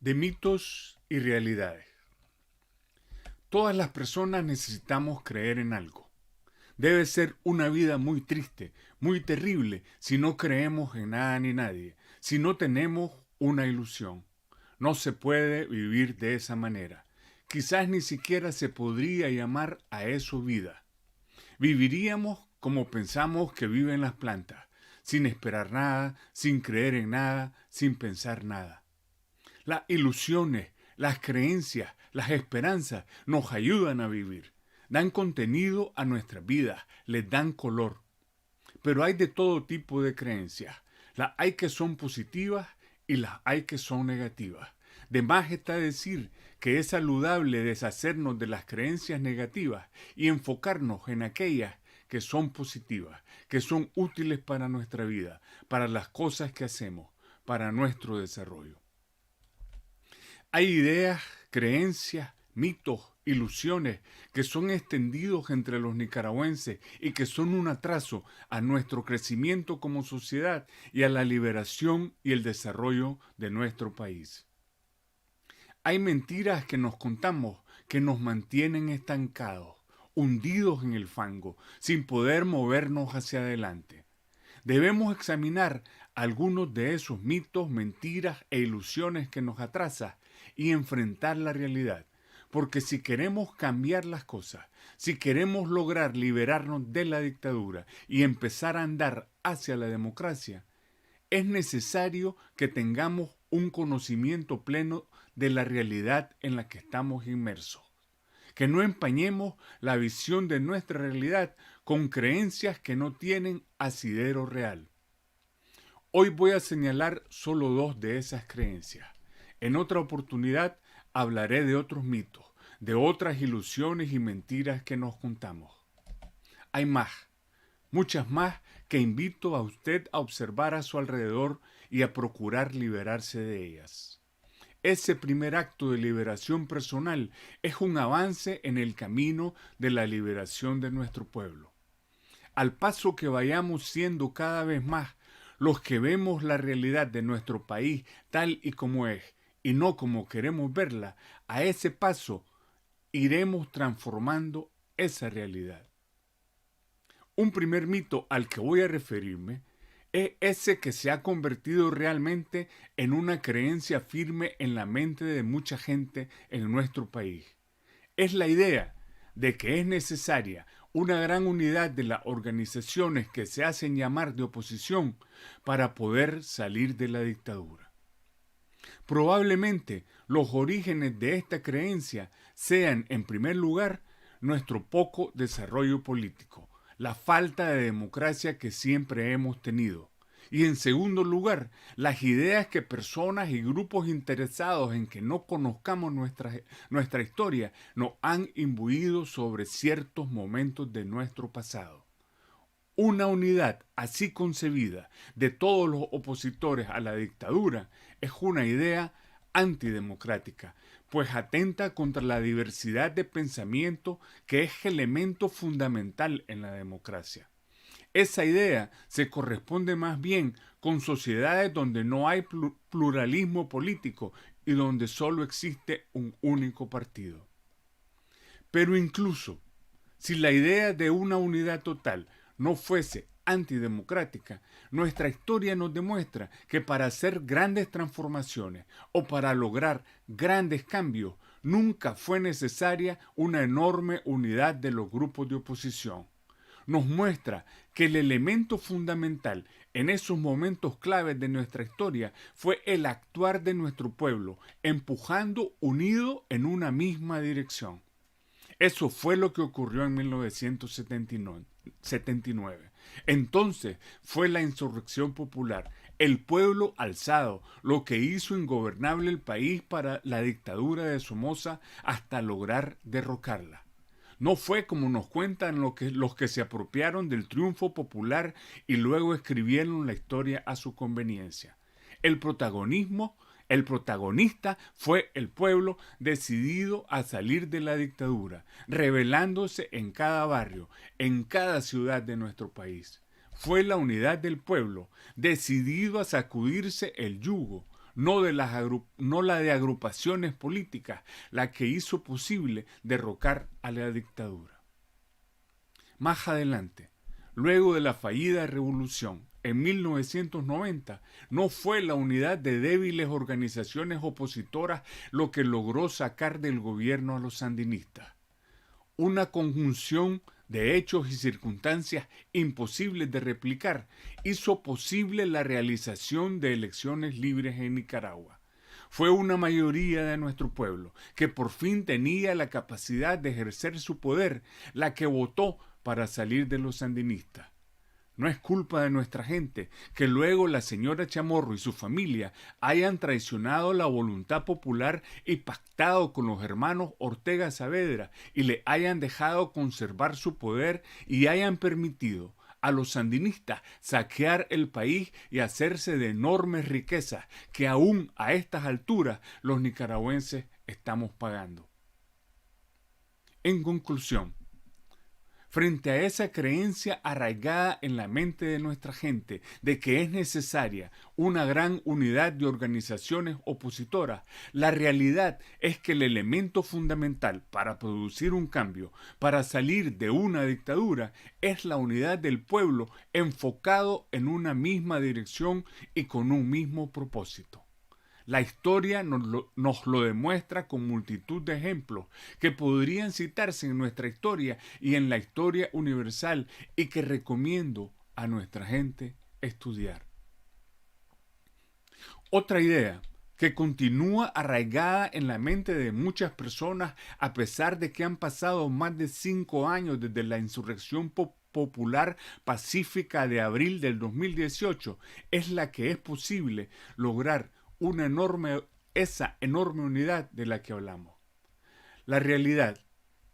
De mitos y realidades. Todas las personas necesitamos creer en algo. Debe ser una vida muy triste, muy terrible, si no creemos en nada ni nadie, si no tenemos una ilusión. No se puede vivir de esa manera. Quizás ni siquiera se podría llamar a eso vida. Viviríamos como pensamos que viven las plantas, sin esperar nada, sin creer en nada, sin pensar nada. Las ilusiones, las creencias, las esperanzas nos ayudan a vivir, dan contenido a nuestras vidas, les dan color. Pero hay de todo tipo de creencias. Las hay que son positivas y las hay que son negativas. De más está decir que es saludable deshacernos de las creencias negativas y enfocarnos en aquellas que son positivas, que son útiles para nuestra vida, para las cosas que hacemos, para nuestro desarrollo. Hay ideas, creencias, mitos, ilusiones que son extendidos entre los nicaragüenses y que son un atraso a nuestro crecimiento como sociedad y a la liberación y el desarrollo de nuestro país. Hay mentiras que nos contamos que nos mantienen estancados, hundidos en el fango, sin poder movernos hacia adelante. Debemos examinar algunos de esos mitos, mentiras e ilusiones que nos atrasan y enfrentar la realidad. Porque si queremos cambiar las cosas, si queremos lograr liberarnos de la dictadura y empezar a andar hacia la democracia, es necesario que tengamos un conocimiento pleno de la realidad en la que estamos inmersos. Que no empañemos la visión de nuestra realidad con creencias que no tienen asidero real. Hoy voy a señalar solo dos de esas creencias. En otra oportunidad hablaré de otros mitos, de otras ilusiones y mentiras que nos contamos. Hay más, muchas más que invito a usted a observar a su alrededor y a procurar liberarse de ellas. Ese primer acto de liberación personal es un avance en el camino de la liberación de nuestro pueblo. Al paso que vayamos siendo cada vez más los que vemos la realidad de nuestro país tal y como es y no como queremos verla, a ese paso iremos transformando esa realidad. Un primer mito al que voy a referirme es ese que se ha convertido realmente en una creencia firme en la mente de mucha gente en nuestro país. Es la idea de que es necesaria una gran unidad de las organizaciones que se hacen llamar de oposición para poder salir de la dictadura. Probablemente los orígenes de esta creencia sean, en primer lugar, nuestro poco desarrollo político, la falta de democracia que siempre hemos tenido. Y en segundo lugar, las ideas que personas y grupos interesados en que no conozcamos nuestra historia nos han imbuido sobre ciertos momentos de nuestro pasado. Una unidad así concebida de todos los opositores a la dictadura es una idea antidemocrática, pues atenta contra la diversidad de pensamiento que es elemento fundamental en la democracia. Esa idea se corresponde más bien con sociedades donde no hay pluralismo político y donde solo existe un único partido. Pero incluso si la idea de una unidad total no fuese antidemocrática, nuestra historia nos demuestra que para hacer grandes transformaciones o para lograr grandes cambios, nunca fue necesaria una enorme unidad de los grupos de oposición. Nos muestra que el elemento fundamental en esos momentos claves de nuestra historia fue el actuar de nuestro pueblo, empujando unido en una misma dirección. Eso fue lo que ocurrió en 1979. Entonces fue la insurrección popular, el pueblo alzado, lo que hizo ingobernable el país para la dictadura de Somoza hasta lograr derrocarla. No fue como nos cuentan los que se apropiaron del triunfo popular y luego escribieron la historia a su conveniencia. El protagonista fue el pueblo decidido a salir de la dictadura, rebelándose en cada barrio, en cada ciudad de nuestro país. Fue la unidad del pueblo, decidido a sacudirse el yugo, no la de agrupaciones políticas, la que hizo posible derrocar a la dictadura. Más adelante, luego de la fallida revolución, en 1990, no fue la unidad de débiles organizaciones opositoras lo que logró sacar del gobierno a los sandinistas. Una conjunción de hechos y circunstancias imposibles de replicar hizo posible la realización de elecciones libres en Nicaragua. Fue una mayoría de nuestro pueblo, que por fin tenía la capacidad de ejercer su poder, la que votó para salir de los sandinistas. No es culpa de nuestra gente que luego la señora Chamorro y su familia hayan traicionado la voluntad popular y pactado con los hermanos Ortega Saavedra y le hayan dejado conservar su poder y hayan permitido a los sandinistas saquear el país y hacerse de enormes riquezas que aún a estas alturas los nicaragüenses estamos pagando. En conclusión, frente a esa creencia arraigada en la mente de nuestra gente de que es necesaria una gran unidad de organizaciones opositoras, la realidad es que el elemento fundamental para producir un cambio, para salir de una dictadura, es la unidad del pueblo enfocado en una misma dirección y con un mismo propósito. La historia nos lo demuestra con multitud de ejemplos que podrían citarse en nuestra historia y en la historia universal y que recomiendo a nuestra gente estudiar. Otra idea que continúa arraigada en la mente de muchas personas a pesar de que han pasado más de 5 años desde la insurrección popular pacífica de abril del 2018 es la que es posible lograr esa enorme unidad de la que hablamos. La realidad,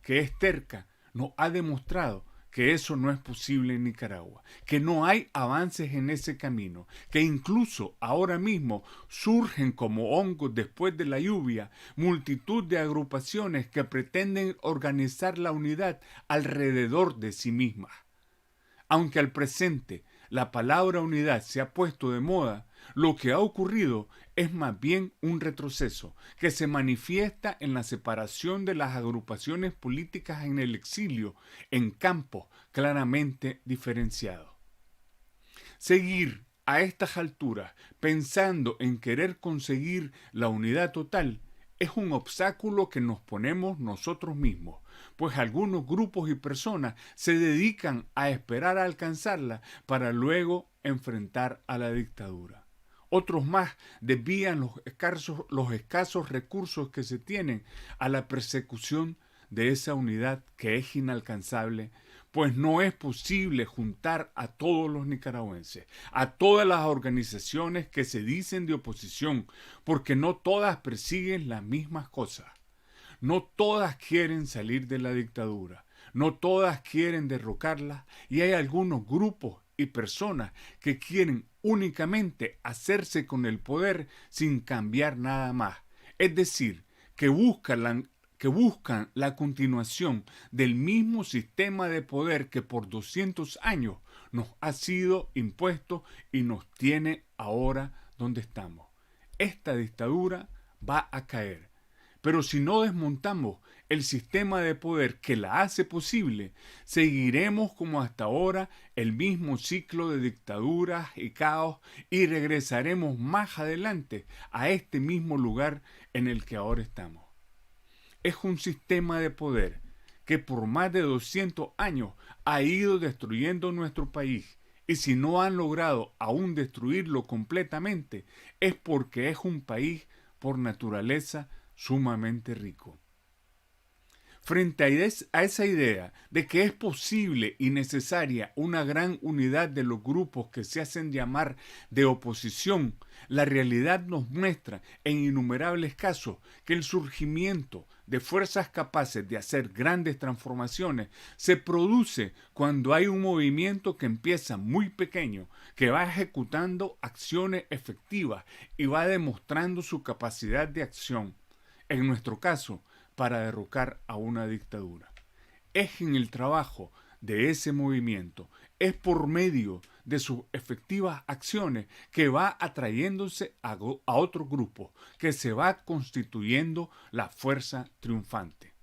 que es terca, nos ha demostrado que eso no es posible en Nicaragua, que no hay avances en ese camino, que incluso ahora mismo surgen como hongos después de la lluvia multitud de agrupaciones que pretenden organizar la unidad alrededor de sí mismas. Aunque al presente la palabra unidad se ha puesto de moda, lo que ha ocurrido es más bien un retroceso que se manifiesta en la separación de las agrupaciones políticas en el exilio en campos claramente diferenciados. Seguir a estas alturas pensando en querer conseguir la unidad total es un obstáculo que nos ponemos nosotros mismos, pues algunos grupos y personas se dedican a esperar a alcanzarla para luego enfrentar a la dictadura. Otros más desvían los escasos recursos que se tienen a la persecución de esa unidad que es inalcanzable, pues no es posible juntar a todos los nicaragüenses, a todas las organizaciones que se dicen de oposición, porque no todas persiguen las mismas cosas. No todas quieren salir de la dictadura, no todas quieren derrocarla y hay algunos grupos y personas que quieren únicamente hacerse con el poder sin cambiar nada más. Es decir, que buscan la continuación del mismo sistema de poder que por 200 años nos ha sido impuesto y nos tiene ahora donde estamos. Esta dictadura va a caer. Pero si no desmontamos el sistema de poder que la hace posible, seguiremos como hasta ahora el mismo ciclo de dictaduras y caos y regresaremos más adelante a este mismo lugar en el que ahora estamos. Es un sistema de poder que por más de 200 años ha ido destruyendo nuestro país. Y si no han logrado aún destruirlo completamente, es porque es un país por naturaleza sumamente rico. Frente a esa idea de que es posible y necesaria una gran unidad de los grupos que se hacen llamar de oposición, la realidad nos muestra en innumerables casos que el surgimiento de fuerzas capaces de hacer grandes transformaciones se produce cuando hay un movimiento que empieza muy pequeño, que va ejecutando acciones efectivas y va demostrando su capacidad de acción. En nuestro caso, para derrocar a una dictadura. Es en el trabajo de ese movimiento, Es por medio de sus efectivas acciones que va atrayéndose a otro grupo, que se va constituyendo la fuerza triunfante.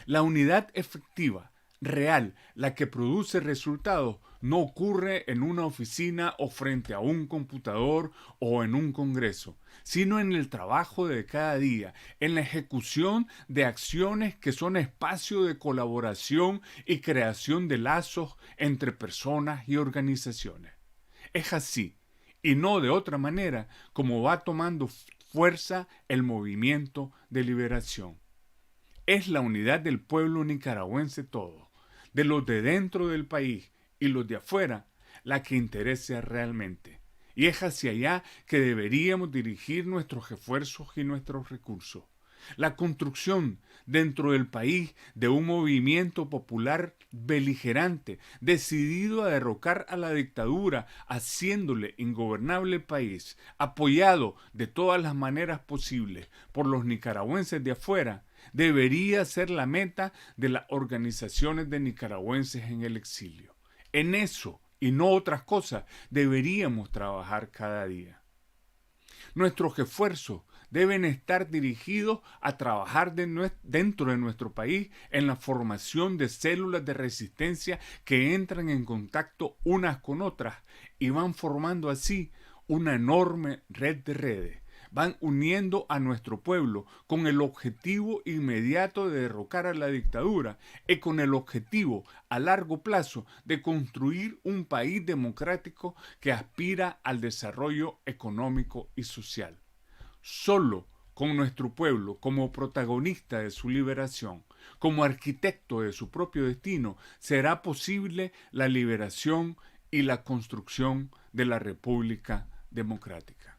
La unidad efectiva, real, la que produce resultados, no ocurre en una oficina o frente a un computador o en un congreso, sino en el trabajo de cada día, en la ejecución de acciones que son espacio de colaboración y creación de lazos entre personas y organizaciones. Es así, y no de otra manera, como va tomando fuerza el movimiento de liberación. Es la unidad del pueblo nicaragüense todo, de los de dentro del país y los de afuera, la que interesa realmente. Y es hacia allá que deberíamos dirigir nuestros esfuerzos y nuestros recursos. La construcción dentro del país de un movimiento popular beligerante, decidido a derrocar a la dictadura, haciéndole ingobernable el país, apoyado de todas las maneras posibles por los nicaragüenses de afuera, debería ser la meta de las organizaciones de nicaragüenses en el exilio. En eso, y no otras cosas, deberíamos trabajar cada día. Nuestros esfuerzos deben estar dirigidos a trabajar dentro de nuestro país en la formación de células de resistencia que entran en contacto unas con otras y van formando así una enorme red de redes. Van uniendo a nuestro pueblo con el objetivo inmediato de derrocar a la dictadura y con el objetivo a largo plazo de construir un país democrático que aspira al desarrollo económico y social. Solo con nuestro pueblo como protagonista de su liberación, como arquitecto de su propio destino, será posible la liberación y la construcción de la República Democrática.